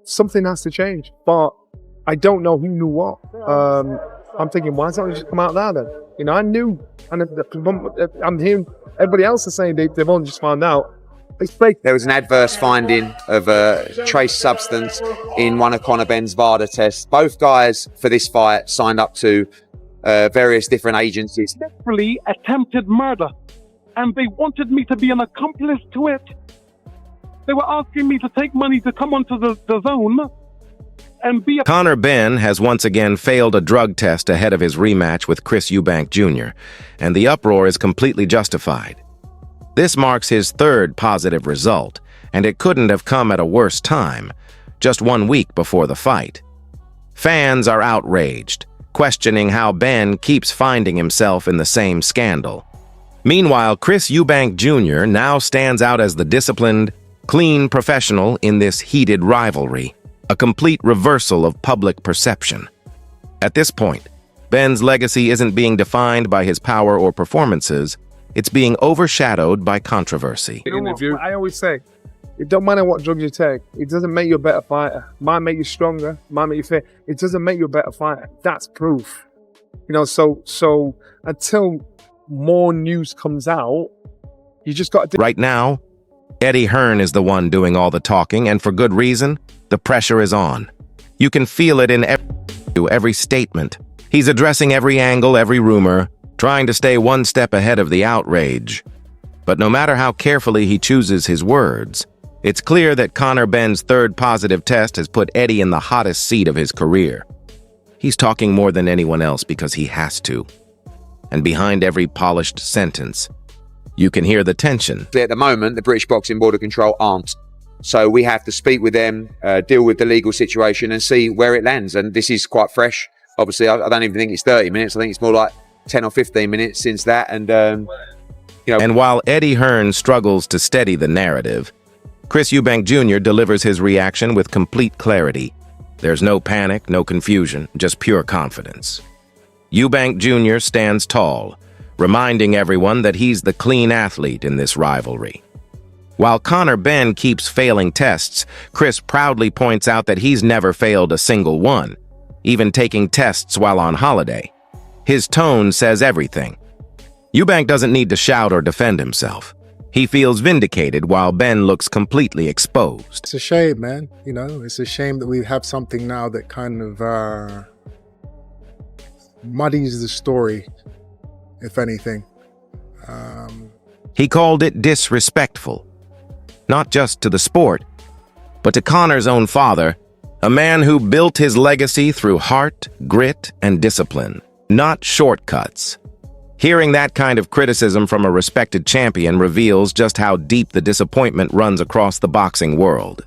something has to change. But I don't know who knew what. I'm thinking, why doesn't it just come out there then? You know, I knew, and I'm hearing everybody else is saying they've only just found out. It's fake. There was an adverse finding of trace substance in one of Conor Benn's VADA tests. Both guys for this fight signed up to various different agencies. Desperately attempted murder, and they wanted me to be an accomplice to it. They were asking me to take money to come onto the DAZN and be a... Conor Benn has once again failed a drug test ahead of his rematch with Chris Eubank Jr., and the uproar is completely justified. This marks his third positive result, and it couldn't have come at a worse time, just 1 week before the fight. Fans are outraged, questioning how Benn keeps finding himself in the same scandal. Meanwhile, Chris Eubank Jr. now stands out as the disciplined, clean professional in this heated rivalry, a complete reversal of public perception. At this point, Benn's legacy isn't being defined by his power or performances, it's being overshadowed by controversy. I always say, it don't matter what drugs you take, it doesn't make you a better fighter. It might make you stronger, might make you fit. It doesn't make you a better fighter. That's proof. You know, so until more news comes out, you just got to... Right now, Eddie Hearn is the one doing all the talking, and for good reason. The pressure is on. You can feel it in every statement. He's addressing every angle, every rumor, trying to stay one step ahead of the outrage. But no matter how carefully he chooses his words, it's clear that Conor Benn's third positive test has put Eddie in the hottest seat of his career. He's talking more than anyone else because he has to. And behind every polished sentence, you can hear the tension. At the moment, the British Boxing Board of Control aren't. So we have to speak with them, deal with the legal situation and see where it lands. And this is quite fresh. Obviously, I don't even think it's 30 minutes. I think it's more like 10 or 15 minutes since that. And, you know. And while Eddie Hearn struggles to steady the narrative, Chris Eubank Jr. delivers his reaction with complete clarity. There's no panic, no confusion, just pure confidence. Eubank Jr. stands tall, reminding everyone that he's the clean athlete in this rivalry. While Conor Benn keeps failing tests, Chris proudly points out that he's never failed a single one, even taking tests while on holiday. His tone says everything. Eubank doesn't need to shout or defend himself. He feels vindicated while Benn looks completely exposed. It's a shame, man. You know, it's a shame that we have something now that kind of muddies the story, if anything. He called it disrespectful, not just to the sport, but to Conor's own father, a man who built his legacy through heart, grit, and discipline, not shortcuts. Hearing that kind of criticism from a respected champion reveals just how deep the disappointment runs across the boxing world.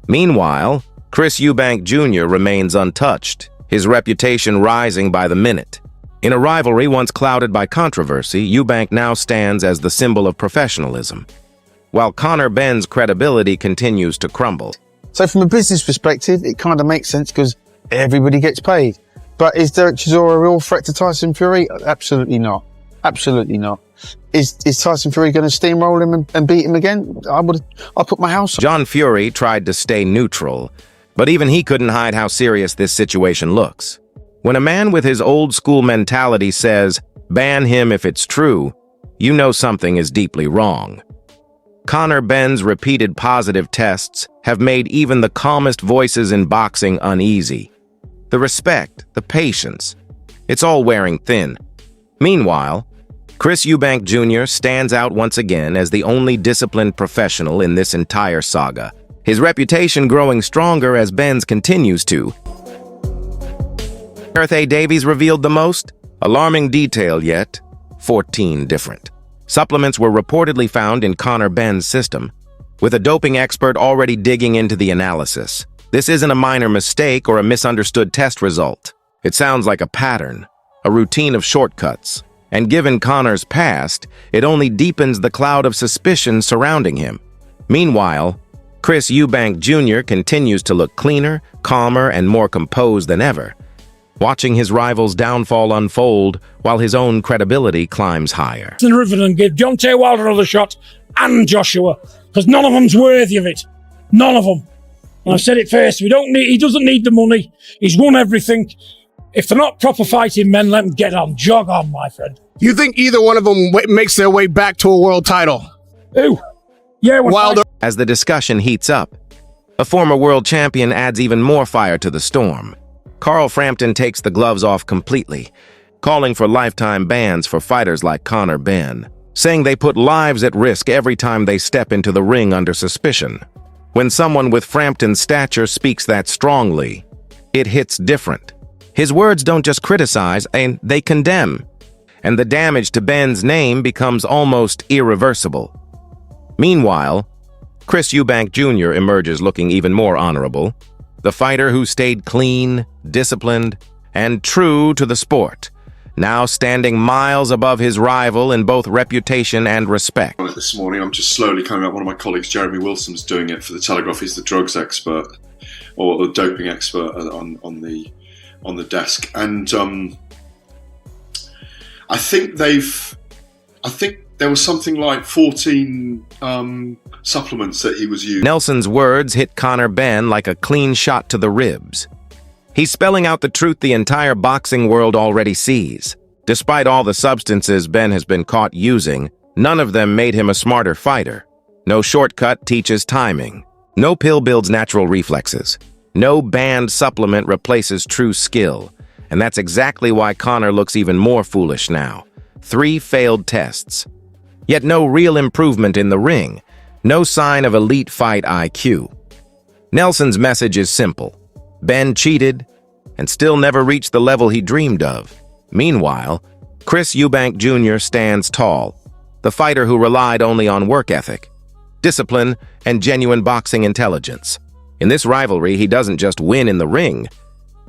Meanwhile, Chris Eubank Jr. remains untouched, his reputation rising by the minute. In a rivalry once clouded by controversy, Eubank now stands as the symbol of professionalism, while Conor Benn's credibility continues to crumble. So from a business perspective, it kind of makes sense because everybody gets paid. But is Derek Chisora a real threat to Tyson Fury? Absolutely not. Absolutely not. Is Tyson Fury going to steamroll him and beat him again? I'll put my house on. John Fury tried to stay neutral, but even he couldn't hide how serious this situation looks. When a man with his old-school mentality says, "Ban him if it's true," you know something is deeply wrong. Conor Benn's repeated positive tests have made even the calmest voices in boxing uneasy. The respect, the patience, it's all wearing thin. Meanwhile, Chris Eubank Jr. stands out once again as the only disciplined professional in this entire saga, his reputation growing stronger as Benn's continues to. Gareth A. Davies revealed the most alarming detail yet 14 different supplements were reportedly found in Conor Benn's system, with a doping expert already digging into the analysis. This isn't a minor mistake or a misunderstood test result. It sounds like a pattern, a routine of shortcuts, and given Conor's past, it only deepens the cloud of suspicion surrounding him. Meanwhile, Chris Eubank Jr. continues to look cleaner, calmer, and more composed than ever, watching his rival's downfall unfold while his own credibility climbs higher. And give Deontay Wilder another shot and Joshua, because none of them's worthy of it. None of them. And I've said it first, he doesn't need the money. He's won everything. If they're not proper fighting men, let them get on. Jog on, my friend. You think either one of them makes their way back to a world title? Who? Yeah, Wilder. As the discussion heats up, a former world champion adds even more fire to the storm. Carl Frampton takes the gloves off completely, calling for lifetime bans for fighters like Conor Benn, saying they put lives at risk every time they step into the ring under suspicion. When someone with Frampton's stature speaks that strongly, it hits different. His words don't just criticize, they condemn, and the damage to Benn's name becomes almost irreversible. Meanwhile, Chris Eubank Jr. emerges looking even more honorable, the fighter who stayed clean, disciplined, and true to the sport, now standing miles above his rival in both reputation and respect. This morning, I'm just slowly coming up. One of my colleagues, Jeremy Wilson's doing it for the Telegraph. He's the drugs expert or the doping expert on the desk, and I think there was something like 14 supplements that he was using. Nelson's words hit Conor Benn like a clean shot to the ribs. He's spelling out the truth the entire boxing world already sees. Despite all the substances Benn has been caught using, none of them made him a smarter fighter. No shortcut teaches timing. No pill builds natural reflexes. No banned supplement replaces true skill. And that's exactly why Conor looks even more foolish now. 3 failed tests. Yet no real improvement in the ring. No sign of elite fight IQ. Nelson's message is simple. Benn cheated and still never reached the level he dreamed of. Meanwhile, Chris Eubank Jr. stands tall, the fighter who relied only on work ethic, discipline, and genuine boxing intelligence. In this rivalry, he doesn't just win in the ring,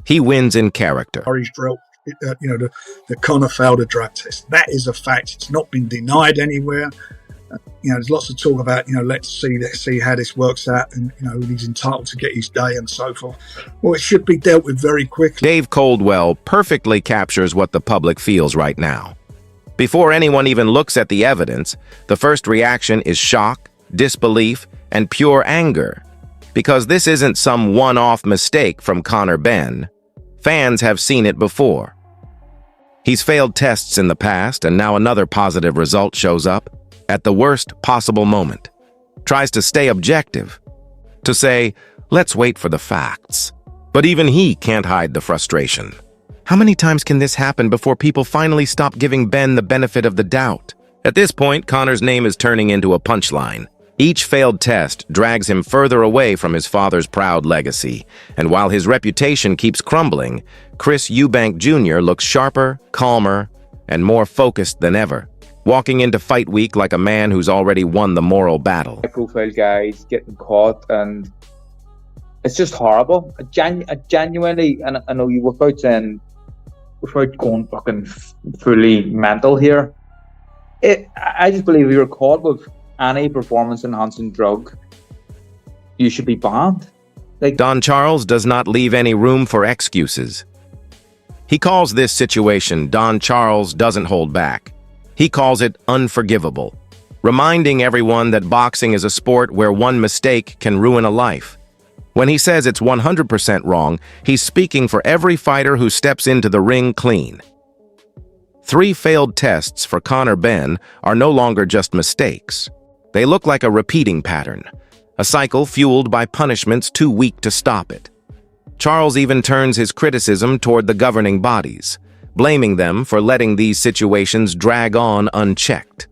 he wins in character. The Conor failed a drug test. That is a fact. It's not been denied anywhere. There's lots of talk about, let's see how this works out, and he's entitled to get his day and so forth. Well, it should be dealt with very quickly. Dave Coldwell perfectly captures what the public feels right now. Before anyone even looks at the evidence, the first reaction is shock, disbelief, and pure anger. Because this isn't some one-off mistake from Conor Benn. Fans have seen it before. He's failed tests in the past, and now another positive result shows up at the worst possible moment. Tries to stay objective, to say, let's wait for the facts. But even he can't hide the frustration. How many times can this happen before people finally stop giving Benn the benefit of the doubt? At this point, Conor's name is turning into a punchline. Each failed test drags him further away from his father's proud legacy, and while his reputation keeps crumbling, Chris Eubank Jr. looks sharper, calmer, and more focused than ever, walking into fight week like a man who's already won the moral battle. High-profile guys getting caught, and it's just horrible. I genuinely, and I know you without going fucking fully mental here, I just believe if you're caught with any performance-enhancing drug, you should be banned. Don Charles does not leave any room for excuses. He calls this situation Don Charles doesn't hold back. He calls it unforgivable, reminding everyone that boxing is a sport where one mistake can ruin a life. When he says it's 100% wrong, he's speaking for every fighter who steps into the ring clean. 3 failed tests for Conor Benn are no longer just mistakes. They look like a repeating pattern, a cycle fueled by punishments too weak to stop it. Charles even turns his criticism toward the governing bodies, blaming them for letting these situations drag on unchecked.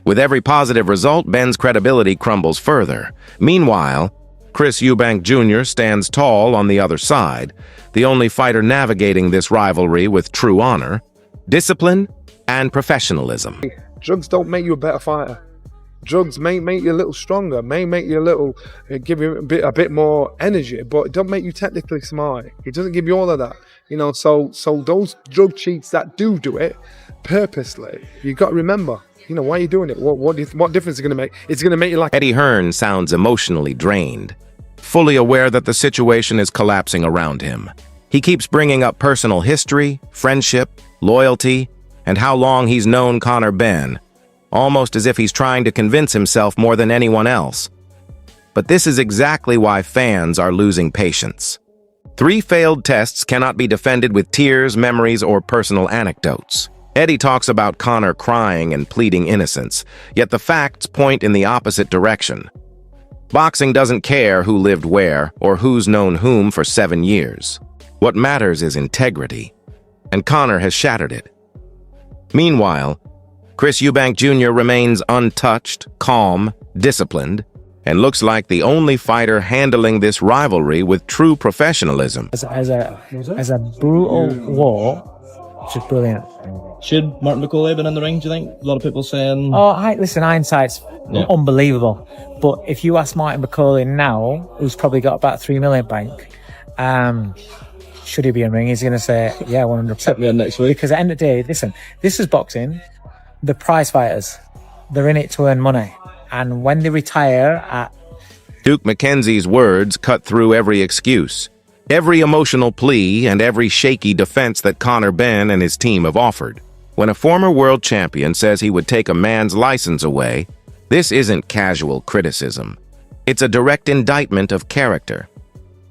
With every positive result, Benn's credibility crumbles further. Meanwhile, Chris Eubank Jr. stands tall on the other side, the only fighter navigating this rivalry with true honor, discipline, and professionalism. Drugs don't make you a better fighter. Drugs may make you a little stronger, may make you a little, give you a bit more energy, but it don't make you technically smart. It doesn't give you all of that, So those drug cheats that do it purposely, you got to remember, why are you doing it? What difference is it going to make? It's going to make you like. Eddie Hearn sounds emotionally drained, fully aware that the situation is collapsing around him. He keeps bringing up personal history, friendship, loyalty, and how long he's known Conor Benn, almost as if he's trying to convince himself more than anyone else. But this is exactly why fans are losing patience. 3 failed tests cannot be defended with tears, memories, or personal anecdotes. Eddie talks about Conor crying and pleading innocence, yet the facts point in the opposite direction. Boxing doesn't care who lived where or who's known whom for 7 years. What matters is integrity, and Conor has shattered it. Meanwhile, Chris Eubank Jr. remains untouched, calm, disciplined, and looks like the only fighter handling this rivalry with true professionalism. As a brutal war, which is brilliant. Should Martin McCauley have been in the ring, do you think? A lot of people saying... Listen, hindsight's unbelievable. But if you ask Martin McCauley now, who's probably got about 3 million bank, should he be in ring, he's going to say, yeah, 100%. Set me on next week. Because at the end of the day, listen, this is boxing. The prize fighters, they're in it to earn money. And when they retire at... Duke McKenzie's words cut through every excuse, every emotional plea, and every shaky defense that Conor Benn and his team have offered. When a former world champion says he would take a man's license away, this isn't casual criticism. It's a direct indictment of character.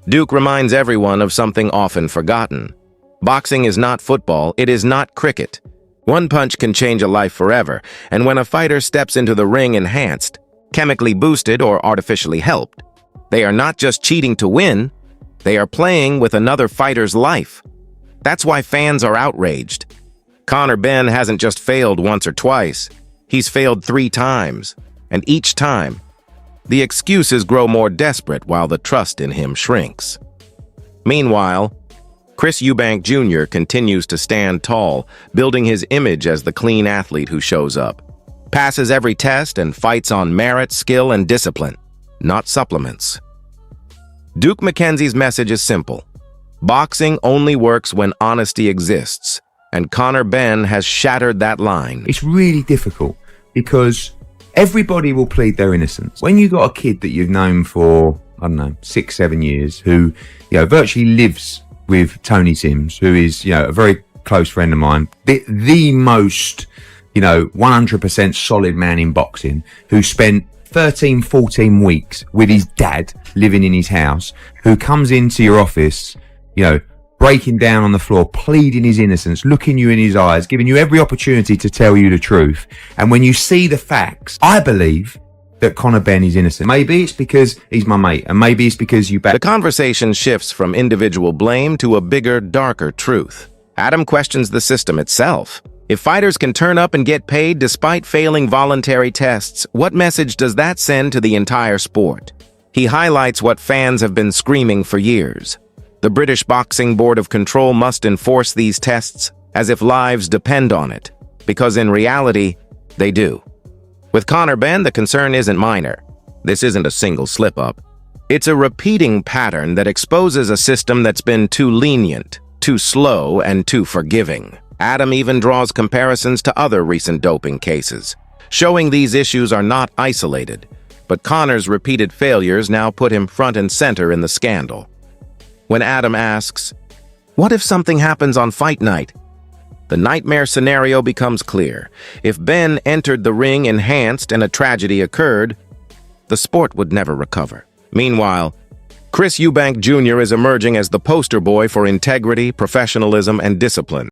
Duke reminds everyone of something often forgotten. Boxing is not football, it is not cricket. One punch can change a life forever, and when a fighter steps into the ring enhanced, chemically boosted or artificially helped, they are not just cheating to win, they are playing with another fighter's life. That's why fans are outraged. Conor Benn hasn't just failed once or twice, he's failed 3 times, and each time, the excuses grow more desperate while the trust in him shrinks. Meanwhile, Chris Eubank Jr. continues to stand tall, building his image as the clean athlete who shows up, passes every test, and fights on merit, skill, and discipline, not supplements. Duke McKenzie's message is simple. Boxing only works when honesty exists, and Conor Benn has shattered that line. It's really difficult because everybody will plead their innocence. When you've got a kid that you've known for, 6, 7 years, who, virtually lives with Tony Sims, who is, a very close friend of mine, the most, 100% solid man in boxing, who spent 13, 14 weeks with his dad living in his house, who comes into your office, breaking down on the floor, pleading his innocence, looking you in his eyes, giving you every opportunity to tell you the truth. And when you see the facts, I believe that Conor Benn is innocent. Maybe it's because he's my mate, and maybe it's because you back. The conversation shifts from individual blame to a bigger, darker truth. Adam questions the system itself. If fighters can turn up and get paid despite failing voluntary tests, what message does that send to the entire sport? He highlights what fans have been screaming for years. The British Boxing Board of Control must enforce these tests as if lives depend on it, because in reality, they do. With Conor Benn, the concern isn't minor. This isn't a single slip-up. It's a repeating pattern that exposes a system that's been too lenient, too slow, and too forgiving. Adam even draws comparisons to other recent doping cases, showing these issues are not isolated, but Conor's repeated failures now put him front and center in the scandal. When Adam asks, "What if something happens on fight night?" the nightmare scenario becomes clear. If Benn entered the ring enhanced and a tragedy occurred, the sport would never recover. Meanwhile, Chris Eubank Jr. is emerging as the poster boy for integrity, professionalism, and discipline.